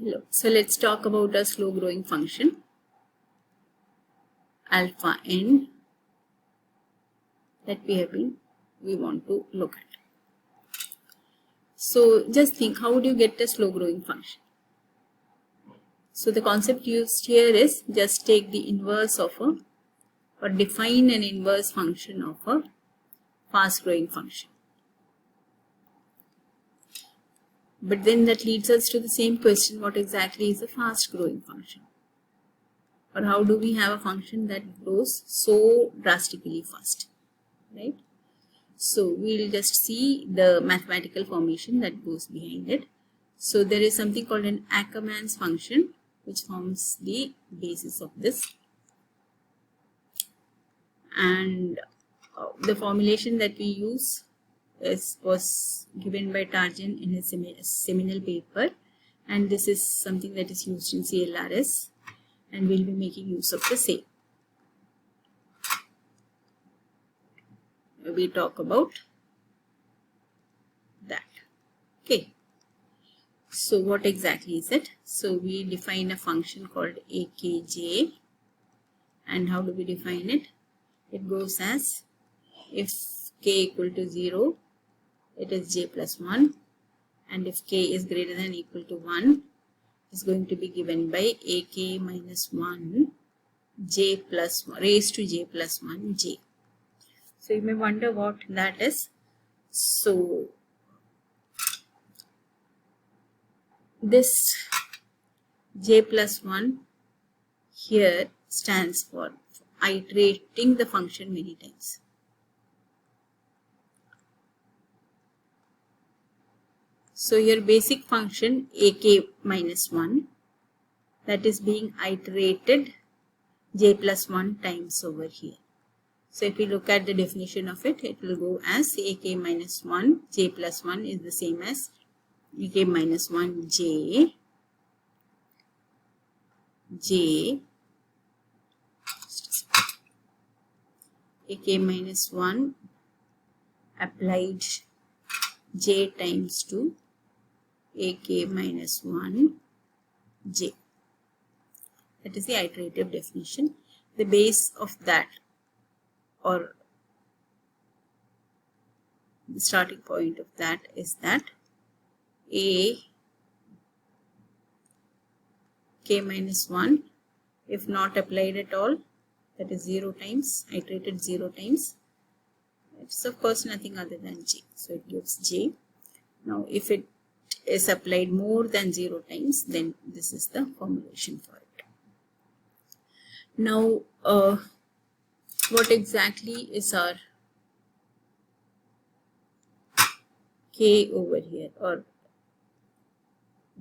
Hello. So let's talk about a slow growing function alpha n that we want to look at. So just think, how would you get a slow growing function? So the concept used here is just take the inverse of or define an inverse function of a fast growing function. But then that leads us to the same question, what exactly is a fast growing function? Or how do we have a function that grows so drastically fast, right? So we'll just see the mathematical formation that goes behind it. So there is something called an Ackermann's function which forms the basis of this. And the formulation that we use was given by Tarjan in his seminal paper, and this is something that is used in CLRS, and we'll be making use of the same. We talk about that. Okay. So what exactly is it? So we define a function called akj, and how do we define it? It goes as, if k equal to 0, it is j plus 1, and if k is greater than or equal to 1, is going to be given by ak minus 1 j plus 1 raised to j plus 1 j. So you may wonder what that is. So this j plus 1 here stands for iterating the function many times. So your basic function ak minus 1, that is being iterated j plus 1 times over here. So if we look at the definition of it, it will go as ak minus 1 j plus 1 is the same as ak minus 1 j ak minus 1 applied j times 2 ak minus 1 j. That is the iterative definition. The base of that, or the starting point of that, is that a k minus 1, if not applied at all, that is 0 times, iterated 0 times, it's of course nothing other than j, so it gives j. Now if it is applied more than 0 times, then this is the formulation for it. Now what exactly is our k over here, or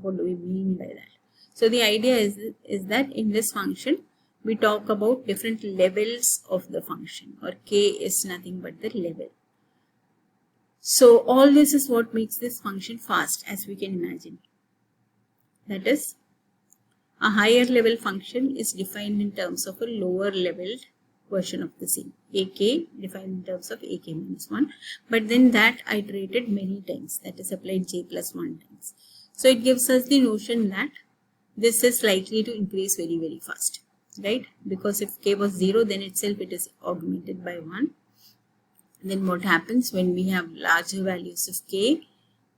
what do we mean by that? So the idea is that in this function we talk about different levels of the function, or k is nothing but the level. So all this is what makes this function fast, as we can imagine. That is, a higher level function is defined in terms of a lower leveled version of the same. ak defined in terms of ak minus 1, but then that iterated many times, that is applied j plus 1 times. So it gives us the notion that this is likely to increase very, very fast, right? Because if k was 0, then itself it is augmented by 1. Then what happens when we have larger values of k?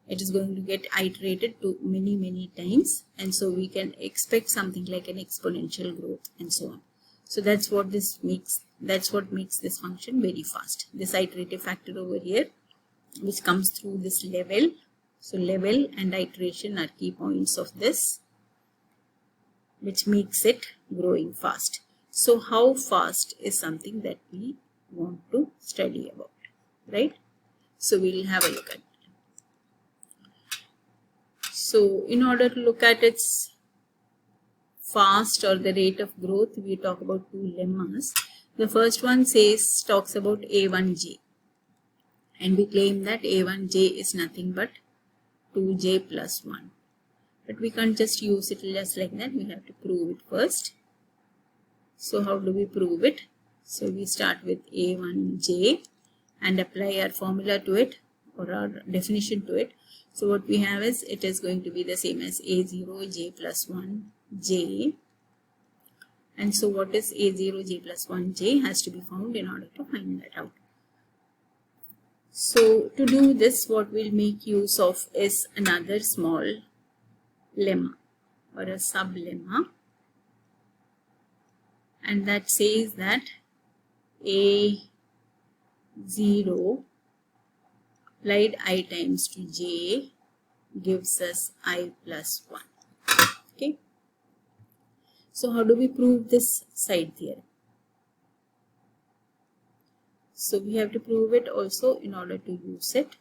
It is going to get iterated to many, many times, and so we can expect something like an exponential growth and so on. So that's what makes this function very fast. This iterative factor over here, which comes through this level. So level and iteration are key points of this, which makes it growing fast. So how fast is something that we want to study about, right? So we'll have a look at it. So in order to look at its fast or the rate of growth, we talk about two lemmas. The first one talks about a1j, and we claim that a1j is nothing but 2j plus 1. But we can't just use it just like that, we have to prove it first. So how do we prove it? So we start with a1j and apply our formula to it, or our definition to it. So what we have is, it is going to be the same as A0 j plus 1 j. And so what is A0 j plus 1 j has to be found in order to find that out. So to do this, what we'll make use of is another small lemma or a sub-lemma, and that says that A0 applied I times to j gives us I plus 1. Okay. So how do we prove this side theorem? So we have to prove it also in order to use it.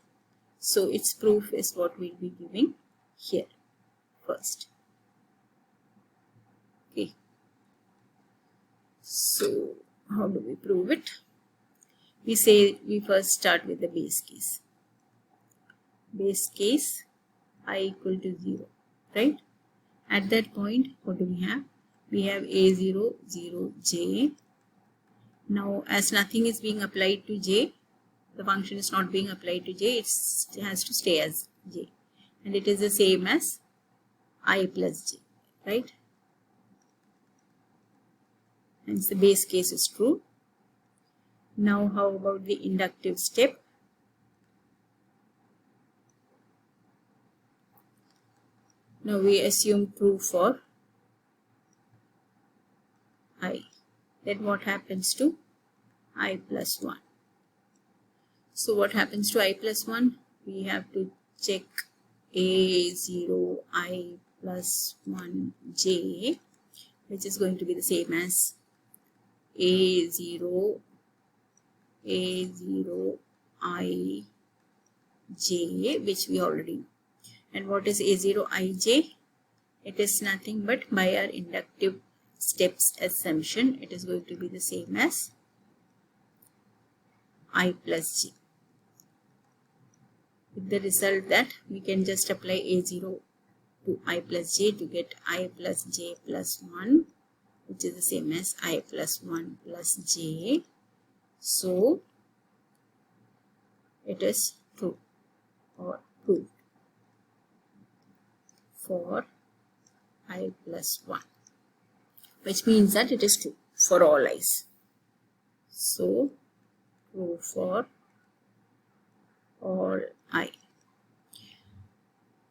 So its proof is what we'll be giving here first. Okay. So how do we prove it? We say we first start with the base case. Base case I equal to 0, right? At that point, what do we have? We have A0, 0, j. Now, as nothing is being applied to j, the function is not being applied to j, it has to stay as j. And it is the same as I plus j, right? Hence, the base case is true. Now, how about the inductive step? Now, we assume true for I. Then what happens to I plus 1? So what happens to I plus 1? We have to check A0 I plus 1 j, which is going to be the same as A0 I j, which we already know. And what is A0 ij? It is nothing but, by our inductive steps assumption, it is going to be the same as I plus j. With the result that we can just apply A0 to I plus j to get I plus j plus 1, which is the same as I plus 1 plus j. So it is true or proved for I plus 1, which means that it is true for all i's. So true for all I.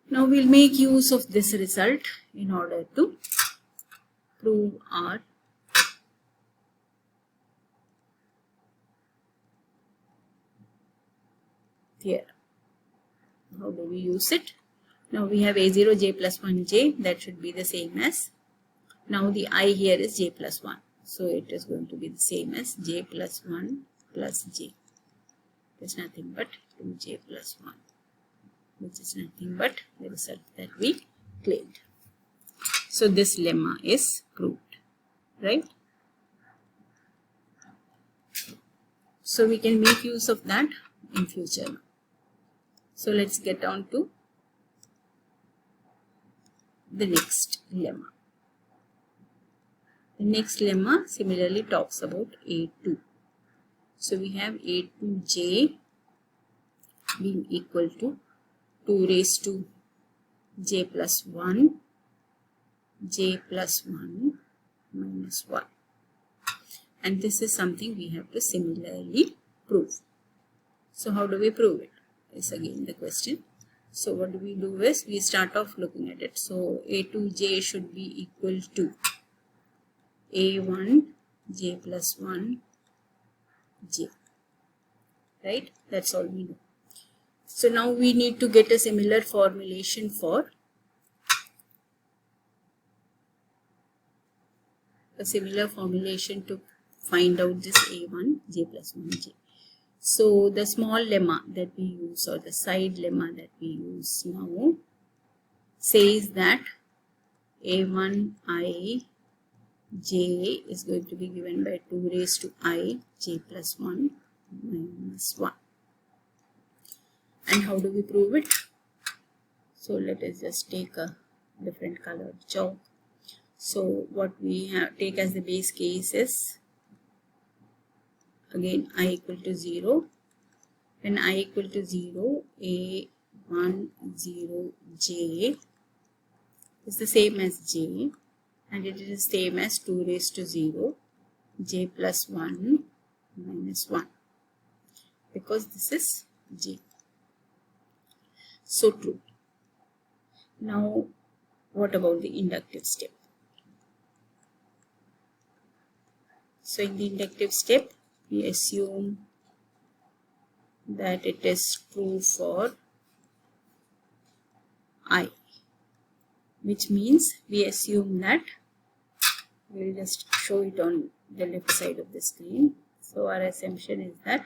Now we'll make use of this result in order to prove our theorem. How do we use it? Now we have A0 j plus 1 j, that should be the same as, now the I here is j plus 1. So it is going to be the same as j plus 1 plus j. It is nothing but 2j plus 1, which is nothing but the result that we claimed. So this lemma is proved, right? So we can make use of that in future. So let's get on to the next lemma. The next lemma similarly talks about A2. So we have A2j being equal to 2 raised to j plus 1, j plus 1 minus 1. And this is something we have to similarly prove. So how do we prove it? Is again the question. So what do we do is, we start off looking at it. So A2j should be equal to A1 j plus 1 j, right? That's all we know. So now we need to get a similar formulation for to find out this A1 j plus 1 j. So the small lemma that we use, or the side lemma that we use now, says that A1 I j is going to be given by 2 raised to I j plus 1 minus 1. And how do we prove it? So let us just take a different colored chalk. So what we have take as the base case is, again I equal to 0. When I equal to 0, A1 1, 0, j is the same as j, and it is the same as 2 raised to 0, j plus 1 minus 1, because this is j. So true. Now, what about the inductive step? So in the inductive step, we assume that it is true for I, which means we assume that, we'll just show it on the left side of the screen. So our assumption is that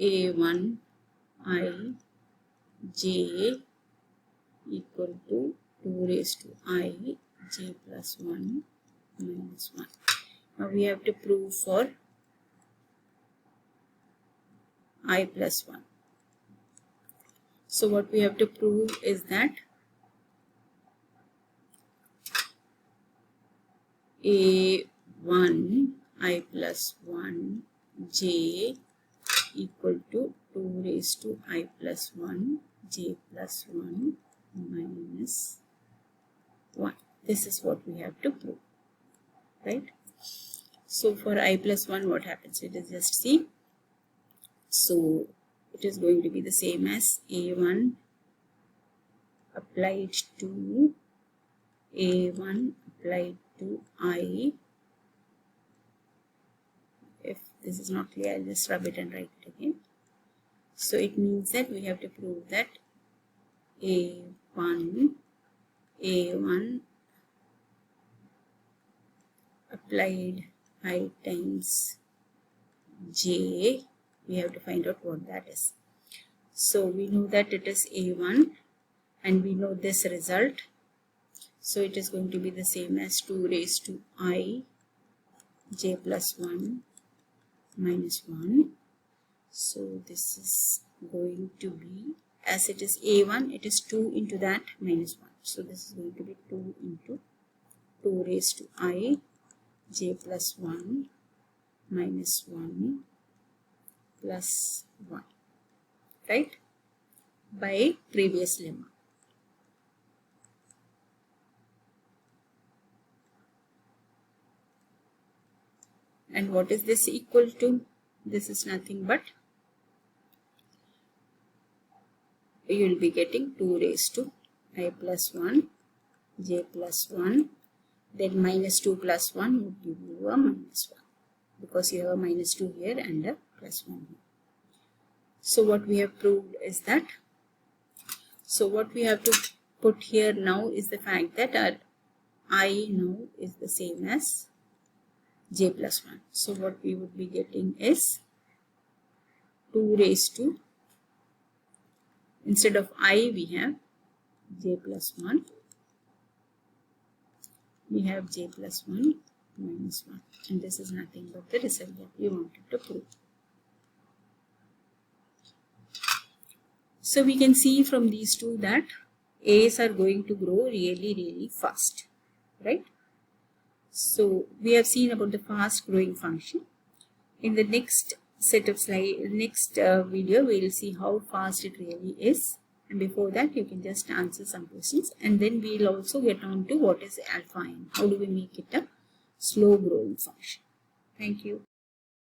A1 I j equal to 2 raised to I j plus 1 minus 1. Now we have to prove for I plus 1. So what we have to prove is that A1 I plus 1 j equal to 2 raised to I plus 1 j plus 1 minus 1. This is what we have to prove, right? So for I plus 1, what happens? It is just C. So it is going to be the same as A1 applied to A1 applied to I. If this is not clear, I'll just rub it and write it again. So it means that we have to prove that A1 applied I times j, we have to find out what that is. So we know that it is A1 and we know this result. So it is going to be the same as 2 raised to I j plus 1 minus 1. So this is going to be, as it is A1, it is 2 into that minus 1. So this is going to be 2 into 2 raised to I j plus 1 minus 1 plus 1, right, by previous lemma. And what is this equal to? This is nothing but, you will be getting 2 raised to I plus 1 j plus 1, then minus 2 plus 1 would give you a minus 1, because you have a minus 2 here and a plus 1 here. So what we have proved is that, so what we have to put here now is the fact that our I now is the same as j plus 1. So what we would be getting is 2 raised to, instead of I we have j plus 1, we have j plus 1 minus 1, and this is nothing but the result that we wanted to prove. So we can see from these two that A's are going to grow really fast, right? So we have seen about the fast growing function. In the next set of video, we will see how fast it really is. And before that, you can just answer some questions, and then we will also get on to what is alpha n. How do we make it a slow growing function? Thank you.